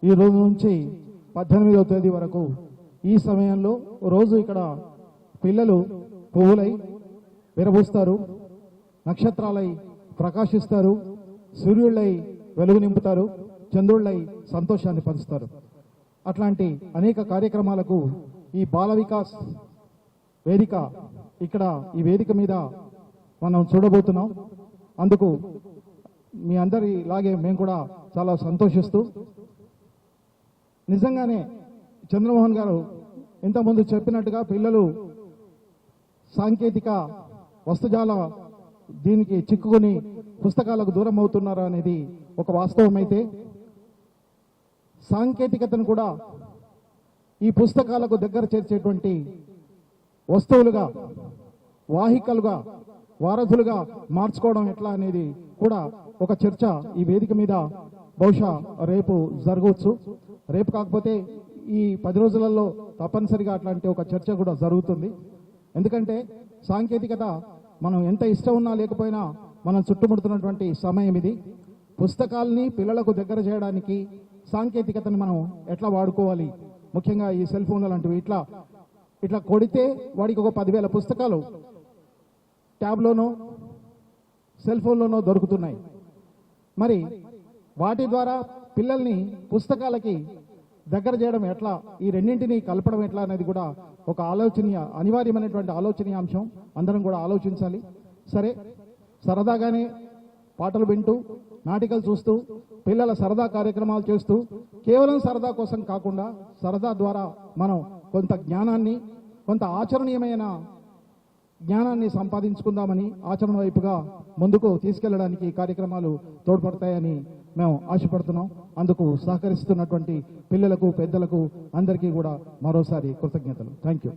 ఈ రోజు నుంచి 18వ తేదీ వరకు ఈ సమయంలో రోజు ఇక్కడ పిల్లలు పువ్వులై విరబూస్తారు, నక్షత్రాలై ప్రకాశిస్తారు, సూర్యుళ్ళై వెలుగు నింపుతారు, చంద్రుళ్ళై సంతోషాన్ని పంచుతారు. అట్లాంటి అనేక కార్యక్రమాలకు ఈ బాల వికాస్ వేదిక ఇక్కడ ఈ వేదిక మీద మనం చూడబోతున్నాం. అందుకు మీ అందరిలాగే మేము కూడా చాలా సంతోషిస్తూ, నిజంగానే చంద్రమోహన్ గారు ఇంతకుముందు చెప్పినట్టుగా పిల్లలు సాంకేతిక వస్తుజాల దీనికి చిక్కుకొని పుస్తకాలకు దూరం అవుతున్నారు అనేది ఒక వాస్తవమైతే, సాంకేతికతను కూడా ఈ పుస్తకాలకు దగ్గర చేర్చేటువంటి వస్తువులుగా, వాహికలుగా, వారధులుగా మార్చుకోవడం ఎట్లా అనేది కూడా ఒక చర్చ ఈ వేదిక మీద బహుశా రేపు జరగవచ్చు. రేపు కాకపోతే ఈ 10 రోజులలో తప్పనిసరిగా అట్లాంటి ఒక చర్చ కూడా జరుగుతుంది. ఎందుకంటే సాంకేతికత మనం ఎంత ఇష్టం ఉన్నా లేకపోయినా మనం చుట్టుముడుతున్నటువంటి సమయం ఇది. పుస్తకాలని పిల్లలకు దగ్గర చేయడానికి సాంకేతికతను మనం ఎట్లా వాడుకోవాలి, ముఖ్యంగా ఈ సెల్ ఫోన్లు లాంటివి ఇట్లా కొడితే వాడికి ఒక 10,000 పుస్తకాలు ట్యాబ్లోనో సెల్ ఫోన్లోనో దొరుకుతున్నాయి. మరి వాటి ద్వారా పిల్లల్ని పుస్తకాలకి దగ్గర చేయడం ఎట్లా, ఈ రెండింటినీ కలపడం ఎట్లా అనేది కూడా ఒక అనివార్యమైనటువంటి ఆలోచనీయాంశం. అందరం కూడా ఆలోచించాలి. సరే, సరదాగానే పాటలు వింటూ, నాటికలు చూస్తూ, పిల్లల సరదా కార్యక్రమాలు చేస్తూ, కేవలం సరదా కోసం కాకుండా సరదా ద్వారా మనం కొంత జ్ఞానాన్ని, కొంత ఆచరణీయమైన జ్ఞానాన్ని సంపాదించుకుందామని, ఆచరణ వైపుగా ముందుకు తీసుకెళ్లడానికి ఈ కార్యక్రమాలు తోడ్పడతాయని మేము ఆశపడుతున్నాం. అందుకు సహకరిస్తున్నటువంటి పిల్లలకు, పెద్దలకు అందరికీ కూడా మరోసారి కృతజ్ఞతలు. Thank you.